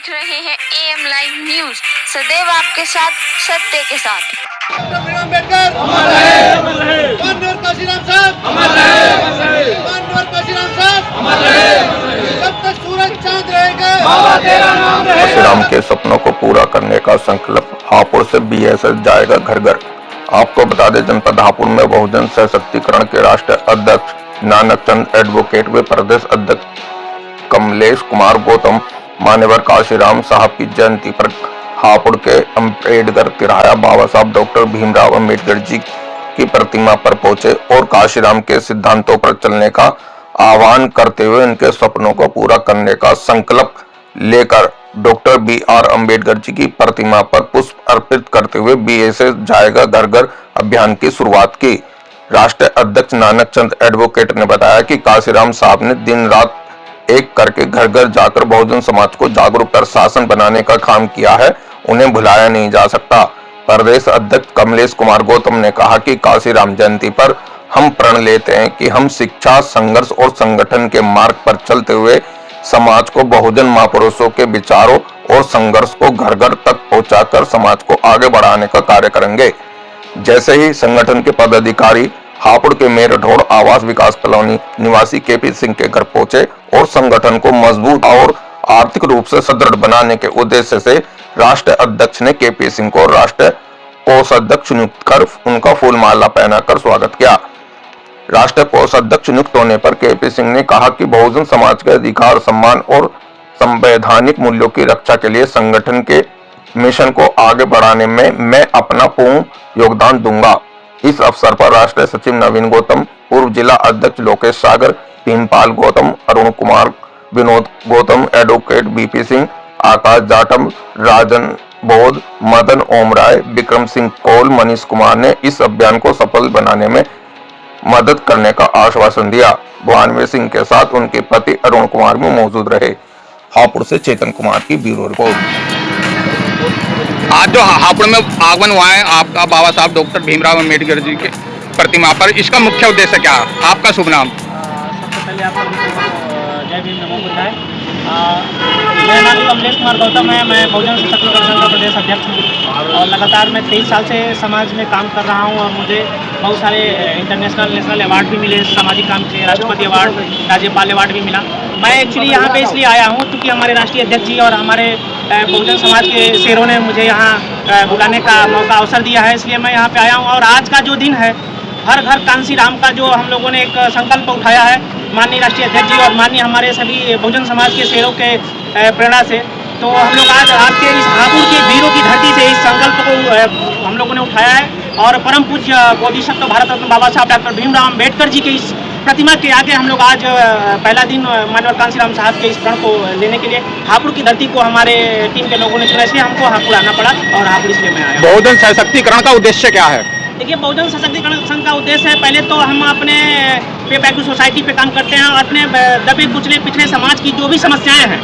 देख रहे हैं AM लाइव न्यूज, सदैव आपके साथ, सत्य के साथ। डॉक्टर अम्बेडकर अमर रहे, माननीय काशीराम साहब अमर रहे, माननीय काशीराम साहब अमर रहे। जब तक सूरज चांद रहेगा बाबा तेरा नाम रहेगा। काशीराम के सपनों को पूरा करने का संकल्प, हापुड़ से BSS जाएगा घर घर। आपको बता दें, जनपद हापुड़ में बहुजन सशक्तिकरण के राष्ट्रीय अध्यक्ष नानक चंद एडवोकेट व प्रदेश अध्यक्ष कमलेश कुमार गौतम मान्यवर काशीराम साहब की जयंती पर हापुड़ के अम्बेडकर तिराया बाबा साहब डॉक्टर भीमराव अम्बेडकर जी की प्रतिमा पर पहुंचे और काशीराम के सिद्धांतों पर चलने का आह्वान करते हुए उनके सपनों को पूरा करने का संकल्प लेकर डॉक्टर BR अम्बेडकर जी की प्रतिमा पर पुष्प अर्पित करते हुए BSS जाएगा घर घर अभियान की शुरुआत की। राष्ट्रीय अध्यक्ष नानक चंद एडवोकेट ने बताया कि काशीराम साहब ने दिन रात एक करके घर घर जाकर बहुजन समाज को जागरूक कर शासन बनाने का काम किया है, उन्हें भुलाया नहीं जा सकता। प्रदेश अध्यक्ष कमलेश कुमार गौतम ने कहा कि काशीराम जयंती पर हम प्रण लेते हैं कि हम शिक्षा, संघर्ष और संगठन के मार्ग पर चलते हुए समाज को बहुजन महापुरुषों के विचारों और संघर्ष को घर घर तक पहुंचाकर समाज को आगे बढ़ाने का कार्य करेंगे। जैसे ही संगठन के पदाधिकारी हापुड़ के मेरठोड़ आवास विकास कॉलोनी निवासी KP सिंह के घर पहुंचे और संगठन को मजबूत और आर्थिक रूप से सुदृढ़ बनाने के उद्देश्य से राष्ट्रीय अध्यक्ष ने KP सिंह को राष्ट्रीय कोषाध्यक्ष नियुक्त कर उनका फूलमाला पहनाकर स्वागत किया। राष्ट्रीय कोषाध्यक्ष नियुक्त होने पर KP सिंह ने कहा कि बहुजन समाज के अधिकार, सम्मान और संवैधानिक मूल्यों की रक्षा के लिए संगठन के मिशन को आगे बढ़ाने में मैं अपना पूर्ण योगदान दूंगा। इस अवसर पर राष्ट्रीय सचिव नवीन गौतम, पूर्व जिला अध्यक्ष लोकेश सागर, भीमपाल गौतम, अरुण कुमार, विनोद गौतम, एडवोकेट BP सिंह, आकाश जाटम, राजन बोध, मदन ओमराय, विक्रम सिंह कौल, मनीष कुमार ने इस अभियान को सफल बनाने में मदद करने का आश्वासन दिया। भानवीर सिंह के साथ उनके पति अरुण कुमार भी मौजूद रहे। हापुड़ से चेतन कुमार की ब्यूरो रिपोर्ट। आज जो हापुड़ में आगमन हुआ है आपका बाबा साहब डॉक्टर भीमराव अम्बेडकर जी के प्रतिमा पर, इसका मुख्य उद्देश्य क्या है? आपका शुभ नाम। सबसे पहले आपका जय भीम, नमो बुद्धाय। मेरा नाम कमलेश कुमार गौतम है। मैं बहुजन सशक्तिकरण संघ का प्रदेश अध्यक्ष हूँ और लगातार मैं 23 साल से समाज में काम कर रहा हूँ और मुझे बहुत सारे इंटरनेशनल, नेशनल अवार्ड भी मिले सामाजिक काम के। राष्ट्रपति अवार्ड, राज्यपाल अवार्ड भी मिला। मैं एक्चुअली यहाँ पे इसलिए आया हूँ क्योंकि हमारे राष्ट्रीय अध्यक्ष जी और हमारे बहुजन समाज के शेरों ने मुझे यहाँ बुलाने का मौका अवसर दिया है, इसलिए मैं यहाँ पे आया हूँ। और आज का जो दिन है, हर घर कांशीराम का जो हम लोगों ने एक संकल्प उठाया है माननीय राष्ट्रीय अध्यक्ष जी और माननीय हमारे सभी बहुजन समाज के शेरों के प्रेरणा से, तो हम लोग आज आपके इस हापुड़ के वीरों की धरती से इस संकल्प को हम लोगों ने उठाया है और परम पूज्य बोधिसत्व भारत रत्न बाबा साहब डॉक्टर भीमराव अम्बेडकर जी के इस प्रतिमा के आगे हम लोग आज पहला दिन माननीय कांशीराम साहब के इस प्रण को लेने के लिए हापुड़ की धरती को हमारे टीम के लोगों ने चुना, इसलिए हमको हापुड़ आना पड़ा और हापुड़ इसलिए मैं आया। बहुजन सशक्तिकरण का उद्देश्य क्या है? देखिए, बहुजन सशक्तिकरण संघ का उद्देश्य है, पहले तो हम अपने पे बैक टू सोसाइटी पे काम करते हैं और अपने दबे कुचले पिछड़े समाज की जो भी समस्याएं हैं,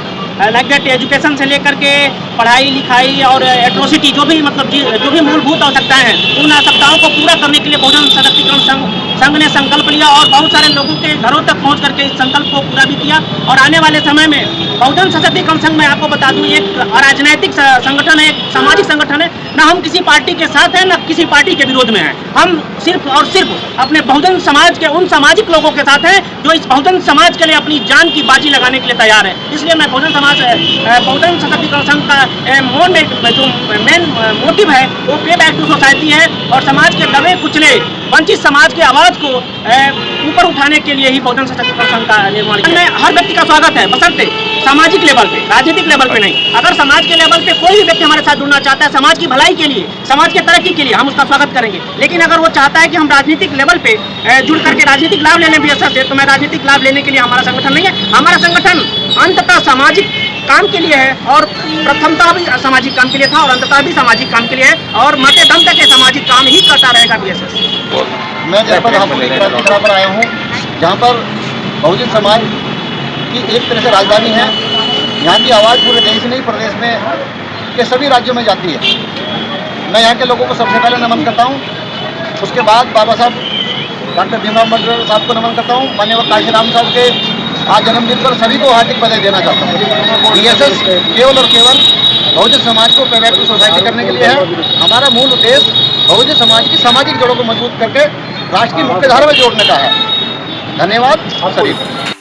लाइक दैट एजुकेशन से लेकर के पढ़ाई लिखाई और एट्रोसिटी, जो भी मतलब जो भी मूलभूत आवश्यकताएं हैं, उन आवश्यकताओं को पूरा करने के लिए बहुजन सशक्तिकरण संघ ने संकल्प लिया और बहुत सारे लोगों के घरों तक पहुंच करके इस संकल्प को पूरा भी किया। और आने वाले समय में बहुजन सशक्तिकरण संघ में आपको बता दूं, एक राजनैतिक संगठन है, एक सामाजिक संगठन है। ना हम किसी पार्टी के साथ हैं, ना किसी पार्टी के विरोध में हैं। हम सिर्फ और सिर्फ अपने बहुजन समाज के उन सामाजिक लोगों के साथ हैं जो इस बहुजन समाज के लिए अपनी जान की बाजी लगाने के लिए तैयार है। इसलिए मैं बहुजन सशक्तिकरण संघ का जो मेन मोटिव है वो पे बैक टू सोसाइटी है और समाज के दबे कुचले वंचित समाज के आवाज को ऊपर उठाने के लिए ही बहुजन सशक्तिकरण संघ का निर्माण किया। हर व्यक्ति का स्वागत है, बशर्ते सामाजिक लेवल पे, राजनीतिक लेवल पे नहीं। अगर समाज के लेवल पे कोई भी व्यक्ति हमारे साथ जुड़ना चाहता है समाज की भलाई के लिए, समाज के तरक्की के लिए, हम उसका स्वागत करेंगे। लेकिन अगर वो चाहता है कि हम राजनीतिक लेवल पे जुड़ करके राजनीतिक लाभ लेने भी असर से, तो मैं राजनीतिक लाभ लेने के लिए हमारा संगठन नहीं है। हमारा संगठन अंततः सामाजिक काम के लिए है और प्रथमतः भी सामाजिक काम के लिए था और अंततः भी सामाजिक काम के लिए है और मरते दम तक सामाजिक काम ही करता रहेगा BSS। मैं जनपद हापुड़ की क्रांति पर आया हूँ, जहाँ पर बहुजन समाज की एक तरह से राजधानी है। यहाँ की आवाज़ पूरे देश नहीं, प्रदेश में के सभी राज्यों में जाती है। मैं यहाँ के लोगों को सबसे पहले नमन करता हूँ, उसके बाद बाबा साहब डॉक्टर भीमराव अम्बेडकर साहब को नमन करता हूँ, माननीय काशीराम साहब के आज जन्मदिन पर सभी को हार्दिक बधाई देना चाहता हूँ। बीएसएस केवल और केवल बहुजन समाज को पे बैक टू सोसाइटी करने के लिए है। हमारा मूल उद्देश्य बहुजन समाज की सामाजिक जड़ों को मजबूत करके राष्ट्र की मुख्य धारा में जोड़ने का है। धन्यवाद सभी को।